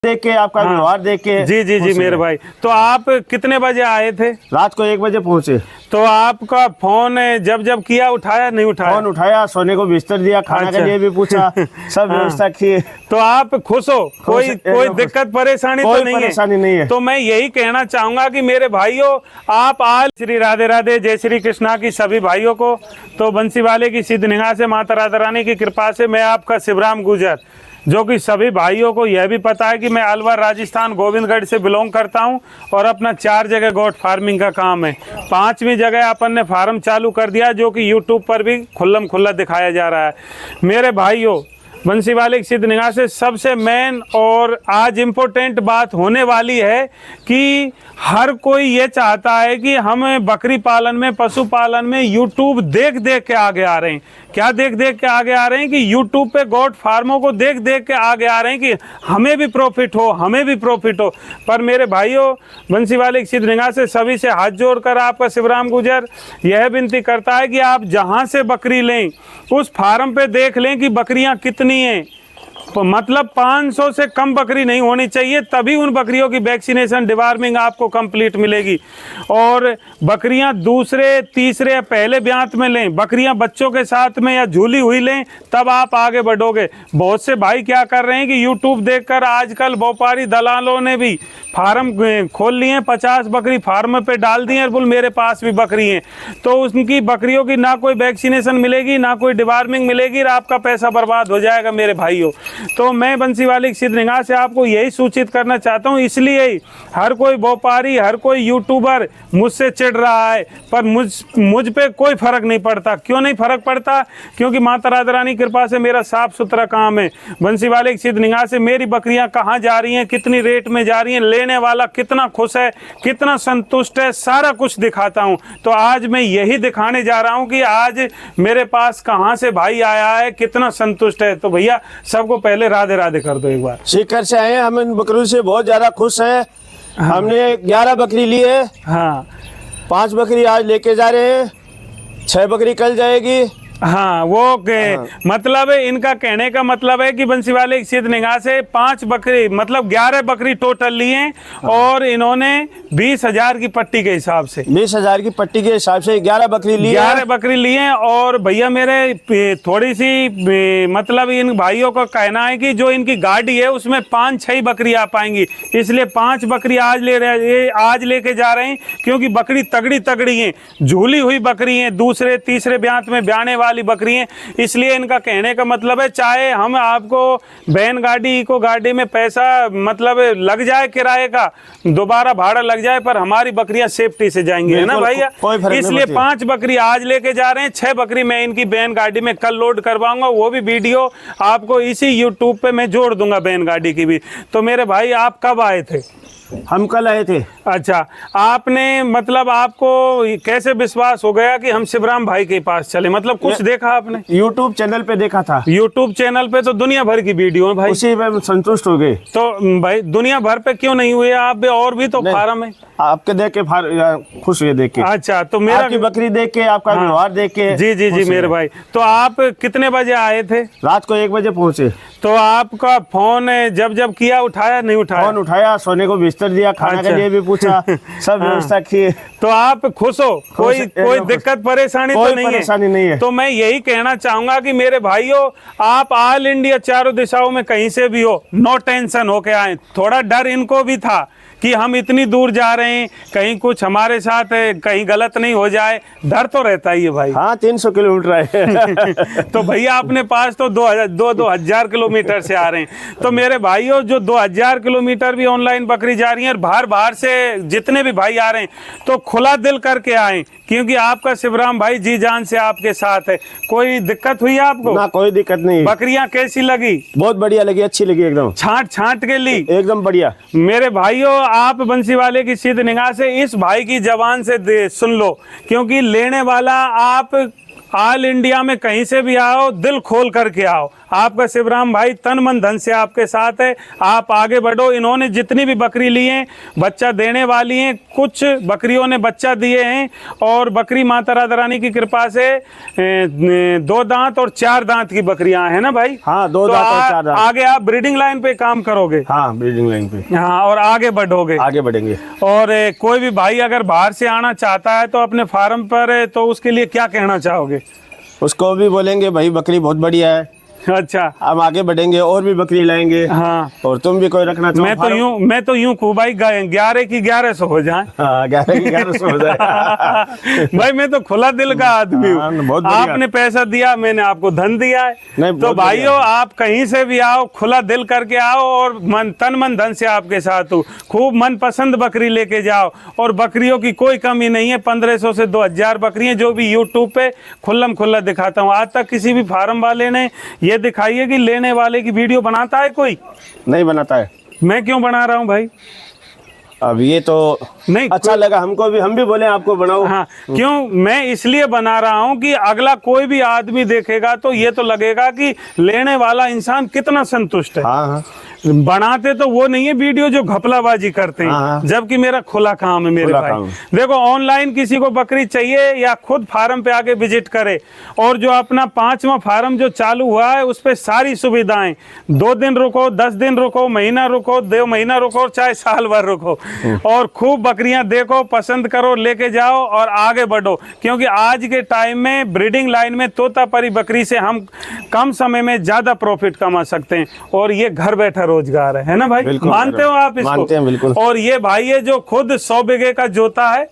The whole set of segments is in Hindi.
देख के आपका व्यवहार देख के जी जी जी मेरे भाई। तो आप कितने बजे आए थे? रात को 1 बजे पहुंचे। तो आपका फोन जब जब किया उठाया नहीं उठाया? फोन उठाया, सोने को बिस्तर दिया, खाना के लिए भी पूछा, सब व्यवस्था की। तो आप खुश हो? कोई दिक्कत परेशानी तो नहीं है? परेशानी नहीं है। तो मैं यही कहना चाहूंगा कि मेरे भाइयों, आप आज श्री राधे राधे, जय श्री कृष्णा की सभी भाइयों को। तो बंसी वाले की सिद्ध निगाह से, माता राधा रानी की कृपा से मैं आपका शिवराम गुर्जर, जो कि सभी भाइयों को यह भी पता है कि मैं अलवर राजस्थान गोविंदगढ़ से बिलोंग करता हूं और अपना 4 जगह गोट फार्मिंग का काम है। 5वीं जगह अपन ने फार्म चालू कर दिया, जो कि यूट्यूब पर भी खुल्लम खुल्ला दिखाया जा रहा है। मेरे भाइयों, बंसी वाले की सिद्ध निगाह से सबसे मेन और आज इम्पोर्टेंट बात होने वाली है कि हर कोई ये चाहता है कि हम बकरी पालन में, पशु पालन में यूट्यूब देख देख के आगे आ रहे हैं। क्या देख देख के आगे आ रहे हैं कि यूट्यूब पे गोट फार्मों को देख देख के आगे आ रहे हैं कि हमें भी प्रॉफिट हो, हमें भी प्रॉफिट हो। पर मेरे भाइयों, बंसी वाले की सिद्ध निगाह से सभी से हाथ जोड़कर आपका शिवराम गुर्जर यह विनती करता है कि आप जहां से बकरी लें उस फार्म पे देख लें कि बकरियां कितनी हैं। तो मतलब 500 से कम बकरी नहीं होनी चाहिए, तभी उन बकरियों की वैक्सीनेशन, डिवार्मिंग आपको कंप्लीट मिलेगी। और बकरियां दूसरे, तीसरे या पहले ब्यात में लें, बकरियां बच्चों के साथ में या झूली हुई लें, तब आप आगे बढ़ोगे। बहुत से भाई क्या कर रहे हैं कि यूट्यूब देखकर आजकल व्यापारी दलालों ने भी फार्म खोल लिए हैं, 50 बकरी फार्म पे डाल दी हैं और बोल मेरे पास भी बकरी हैं। तो उनकी बकरियों की ना कोई वैक्सीनेशन मिलेगी, ना कोई डिवार्मिंग मिलेगी और आपका पैसा बर्बाद हो जाएगा मेरे भाइयों। तो मैं बंसी वाले की सिद्ध निगाह से आपको यही सूचित करना चाहता हूँ। इसलिए हर कोई व्यापारी, हर कोई यूट्यूबर मुझसे चिढ़ रहा है, पर मुझ पे कोई फर्क नहीं पड़ता। क्यों नहीं फर्क पड़ता? क्योंकि माता राधा रानी की कृपा से मेरा साफ सुथरा काम है। बंसी वाले की सिद्ध निगाह से मेरी बकरियां कहाँ जा रही हैं, कितनी रेट में जा रही हैं, लेने वाला कितना खुश है, कितना संतुष्ट है, सारा कुछ दिखाता हूं। तो आज मैं यही दिखाने जा रहा हूं कि आज मेरे पास कहां से भाई आया है, कितना संतुष्ट है। तो भैया सबको पहले राधे राधे कर दो एक बार। सीकर से आए, हम इन बकरियों से बहुत ज्यादा खुश हैं। हाँ। हमने 11 बकरी ली है। हाँ, 5 बकरी आज लेके जा रहे हैं, 6 बकरी कल जाएगी। हाँ, वो के मतलब है, इनका कहने का मतलब है कि बंसी वाले की सिद्ध निगाह से 5 बकरी मतलब 11 बकरी टोटल लिए और इन्होंने 20,000 की पट्टी के हिसाब से, 20,000 की पट्टी के हिसाब से 11 बकरी लिए। 11 बकरी लिए। और भैया मेरे थोड़ी सी मतलब इन भाइयों का कहना है कि जो इनकी गाड़ी है उसमें 5-6 बकरी आ पाएंगी, इसलिए 5 बकरी आज लेके जा रहे हैं, क्योंकि बकरी तगड़ी तगड़ी है, झूली हुई बकरी है, दूसरे तीसरे ब्यात में ब्याने वाली बकरी हैं। इसलिए इनका कहने का मतलब है, चाहे हम आपको बैन गाड़ी, इको गाड़ी में पैसा मतलब लग जाए किराए का, दोबारा भाड़ा लग जाए, पर हमारी बकरियां सेफ्टी से जाएंगी, है ना भैया? इसलिए 5 बकरी आज लेके जा रहे हैं, 6 बकरी मैं इनकी बैन गाड़ी में कल लोड करवाऊंगा। वो भी वीडियो आपको इसी यूट्यूब पे मैं जोड़ दूंगा, बैन गाड़ी की भी। तो मेरे भाई, आप कब आए थे? हम कल आए थे। अच्छा, आपने मतलब आपको कैसे विश्वास हो गया कि हम शिवराम भाई के पास चले? मतलब कुछ देखा आपने? यूट्यूब चैनल पे देखा था। यूट्यूब चैनल पे तो दुनिया भर की वीडियो है भाई, उसी में संतुष्ट हो गए। तो भाई दुनिया भर पे क्यों नहीं हुए आप? और भी तो फार्म है। आपके देख के खुश हुए देख के। अच्छा, तो मेरा आपकी बकरी देख के, आपका व्यवहार देख के। जी जी जी मेरे भाई। तो आप कितने बजे आए थे? रात को 1 बजे पहुंचे। तो आपका फोन जब जब किया उठाया नहीं उठाया? फोन उठाया, सोने को बिस्तर दिया, खाना के लिए भी पूछा, सब व्यवस्था की। तो आप खुश हो? कोई दिक्कत परेशानी तो नहीं है? तो मैं यही कहना चाहूंगा कि मेरे भाइयों, आप ऑल इंडिया चारों दिशाओं में कहीं से भी हो, नो टेंशन होके आए। थोड़ा डर इनको भी था कि हम इतनी दूर जा रहे हैं, कहीं कुछ हमारे साथ कहीं गलत नहीं हो जाए, डर तो रहता ही है भाई। हाँ, 300 किलोमीटर है। तो भैया अपने पास तो 2,000 किलोमीटर से आ रहे हैं। तो मेरे भाइयों, जो 2,000 किलोमीटर भी ऑनलाइन बकरी जा रही है और बाहर से जितने भी भाई आ रहे हैं, तो खुला दिल करके आए, क्योंकि आपका शिवराम भाई जी जान से आपके साथ है। कोई दिक्कत हुई आपको? ना, कोई दिक्कत नहीं। बकरियां कैसी लगी? बहुत बढ़िया लगी, अच्छी लगी, एकदम छांट के ली, एकदम बढ़िया। मेरे भाइयों, आप बंसी वाले की सिद्ध निगाह से इस भाई की जबान से सुन लो, क्योंकि लेने वाला आप ऑल इंडिया में कहीं से भी आओ, दिल खोल करके आओ। आपका शिवराम भाई तन मन धन से आपके साथ है, आप आगे बढ़ो। इन्होंने जितनी भी बकरी ली हैं बच्चा देने वाली हैं, कुछ बकरियों ने बच्चा दिए हैं और बकरी माता राधा रानी की कृपा से 2 दांत और 4 दांत की बकरियां हैं ना भाई। हाँ, 2 तो दांत और 4 दांत। आगे आप ब्रीडिंग लाइन पे काम करोगे। हाँ, ब्रीडिंग लाइन पे। हाँ, और आगे बढ़ोगे, आगे बढ़ेंगे। और कोई भी भाई अगर बाहर से आना चाहता है तो अपने फार्म पर, तो उसके लिए क्या कहना चाहोगे? उसको भी बोलेंगे भाई बकरी बहुत बढ़िया है, अच्छा, हम आगे बढ़ेंगे और भी बकरी लाएंगे। हाँ, और तुम भी कोई रखना चाहो? मैं तो यूं कहूँ भाई 11 की 1100 हो जाए। हाँ, 11 हो जाए। भाई मैं तो खुला दिल का आदमी हाँ, हूँ। बहुत बढ़िया। आपने पैसा दिया, मैंने आपको धन दिया है। नहीं, तो बहुत भाइयों बढ़िया। आप कहीं से भी आओ, खुला दिल करके आओ और तन मन धन से आपके साथ हूँ। खूब मन पसंद बकरी लेके जाओ, और बकरियों की कोई कमी नहीं है। 1500 से 2000 बकरियां जो भी यूट्यूब पे खुल्लम खुल्ला दिखाता हूँ। आज तक किसी भी फार्म वाले ने ये दिखाई है कि लेने वाले की वीडियो बनाता है कोई? नहीं बनाता है। मैं क्यों बना रहा हूँ भाई? अब ये तो नहीं, अच्छा लगा हमको भी, हम भी बोले आपको बनाओ। हाँ, क्यों मैं इसलिए बना रहा हूँ कि अगला कोई भी आदमी देखेगा तो ये तो लगेगा कि लेने वाला इंसान कितना संतुष्ट है। हाँ, हाँ। बनाते तो वो नहीं है वीडियो जो घपलाबाजी करते हैं। हाँ। जबकि मेरा खुला काम है मेरे खुला भाई। काम। देखो, ऑनलाइन किसी को बकरी चाहिए या खुद फार्म पे आके विजिट करे, और जो अपना 5वां फार्म जो चालू हुआ है उस पे सारी सुविधाएं, 2 दिन रुको, 10 दिन रुको, महीना रुको, 2 महीना रुको, चाहे साल भर रुको, और खूब बकरियां देखो, पसंद करो, लेके जाओ और आगे बढ़ो। क्योंकि आज के टाइम में ब्रीडिंग लाइन में तोतापरी बकरी से हम कम समय में ज्यादा प्रॉफिट कमा सकते हैं, और ये घर बैठा रोजगार है ना भाई? मानते हो आप इसको? मानते हैं, बिल्कुल। और ये भाई है जो खुद 100 बीघे का जोता है,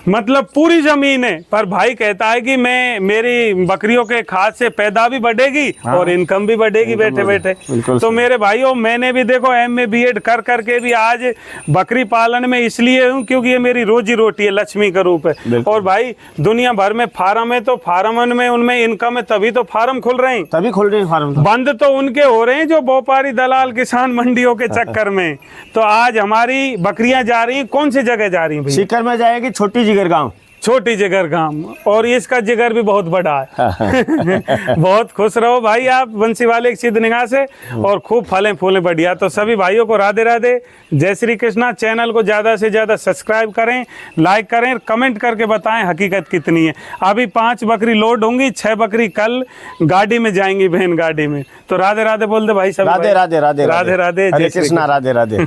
मतलब पूरी जमीन है, पर भाई कहता है कि मैं मेरी बकरियों के खाद से पैदा भी बढ़ेगी। हाँ। और इनकम भी बढ़ेगी बैठे बैठे। तो मेरे भाइयों, मैंने भी देखो MA BEd कर करके भी आज बकरी पालन में इसलिए हूँ क्योंकि ये मेरी रोजी रोटी है, लक्ष्मी का रूप है। और भाई दुनिया भर में फार्म है, तो फार्म में उनमें इनकम है, तभी तो फार्म खुल रहे हैं। तभी खोल रहे हैं फार्म। बंद तो उनके हो रहे हैं जो व्यापारी दलाल किसान मंडियों के चक्कर में। तो आज हमारी बकरियां जा रही हैं, कौन सी जगह जा रही हैं? सीकर में जाएगी, छोटी जिगर गांव। छोटी जिगर गांव, और इसका जिगर भी बहुत बड़ा है। बहुत खुश रहो भाई आप बंसी वाले की सिद्ध निगाह से, और खूब फलें फूलें बढ़िया। तो सभी भाइयों को राधे राधे, जय श्री कृष्णा। चैनल को ज़्यादा से ज़्यादा सब्सक्राइब करें, लाइक करें, कमेंट करके बताएं हकीकत कितनी है। अभी 5 बकरी लोड होंगी, 6 बकरी कल गाड़ी में जाएंगी, बहन गाड़ी में। तो राधे राधे बोल दे भाई सब। राधे राधे राधे राधे राधे, हरे कृष्णा, राधे राधे।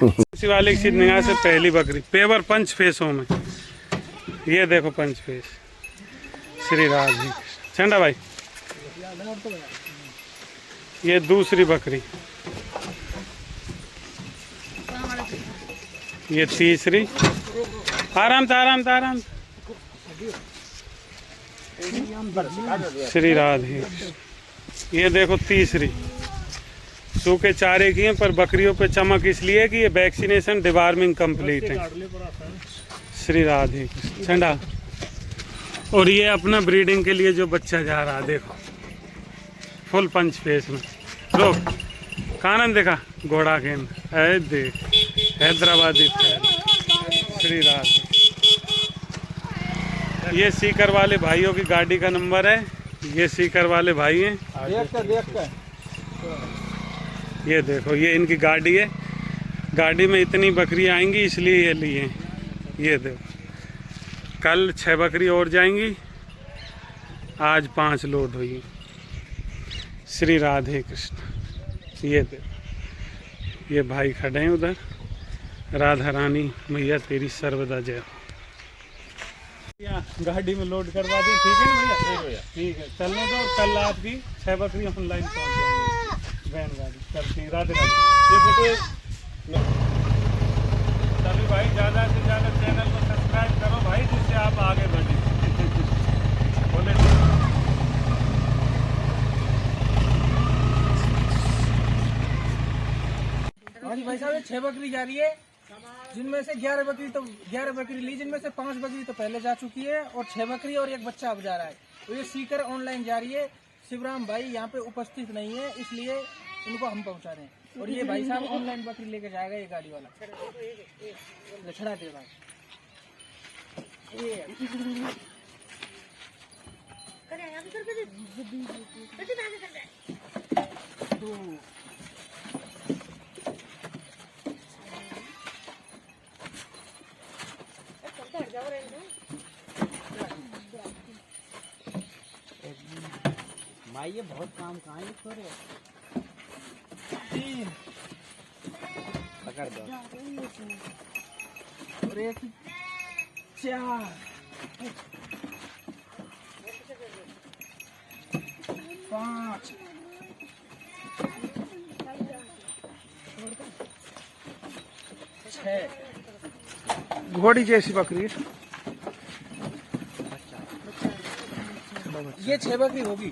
बंसी वाले की सिद्ध निगाह से पहली बकरी पेवर पंच फेसों में, ये देखो पंच फेस, श्री राधे झंडा भाई। ये दूसरी बकरी, ये तीसरी। आराम था, आराम था, आराम। श्री राधे। ये देखो तीसरी, सूखे चारे की हैं, पर बकरियों पे चमक इसलिए कि ये वैक्सीनेशन डिवार्मिंग कंप्लीट है। श्री राधे ठंडा। और ये अपना ब्रीडिंग के लिए जो बच्चा जा रहा, देखो फुल पंच फेस में। रोक, कानन देखा घोड़ा के देख, हैदराबादी। श्री राधे। ये सीकर वाले भाइयों की गाड़ी का नंबर है, ये सीकर वाले भाई हैं। ये देखो, ये इनकी गाड़ी है, गाड़ी में इतनी बकरियां आएंगी इसलिए ये लिए। ये देखो, कल 6 बकरी और जाएंगी, आज 5 लोड हुई। श्री राधे कृष्ण। ये देखो, ये भाई खड़े हैं उधर। राधा रानी मैया तेरी सर्वदा जय हो। गाड़ी में लोड करवा दी, ठीक है ना भैया? ठीक है, चलने दो। कल आपकी 6 बकरी ऑनलाइन पहुँच जाएंगी, वैन गाड़ी चलती है। राधे राधे। ये फोटो सभी भाई ज़्यादा से ज़्यादा चैनल को सब्सक्राइब करो भाई, जिससे आप आगे बढ़े। बोले भाई साहब, 6 बकरी जा रही है, जिनमें से 11 बकरी ली, जिनमें से 5 बकरी तो पहले जा चुकी है, और 6 बकरी और 1 बच्चा अब जा रहा है। तो ये सीकर ऑनलाइन जा रही है। शिवराम भाई यहाँ पे उपस्थित नहीं है, इसलिए इनको हम पहुँचा रहे हैं। और ये भाई साहब ऑनलाइन बकरी लेके जाएगा, ये गाड़ी वाला। छड़ा दे भाई। भाई ये बहुत काम का है थोड़े। 3 पकड़ दो और 1 4 5 6 घोड़ी जैसी बकरी है। ये 6 बकरी होगी।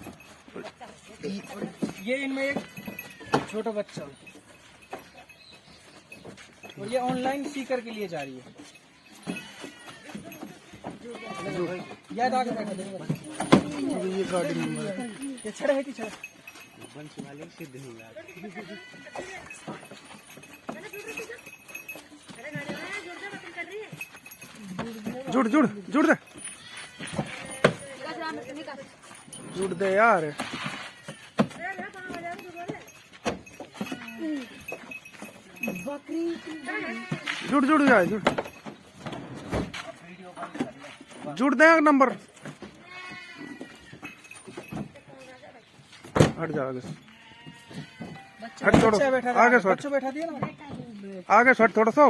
ये इनमें एक छोटा बच्चा और ये ऑनलाइन सीकर के लिए जा रही है। याद आगे बैठा देगा। ये गाड़ी नंबर ये छड़ा है कि छड़ा जुड़ जुड़ जुड़ दे जुड़ दे यार। जुड़ जुड़ जाए जुड़ जुड़ दे नंबर। हट जा आगे हट छोड़ो बच्चा बैठा आगे बच्चा बैठा दिया ना। आगे हट थोड़ा सा।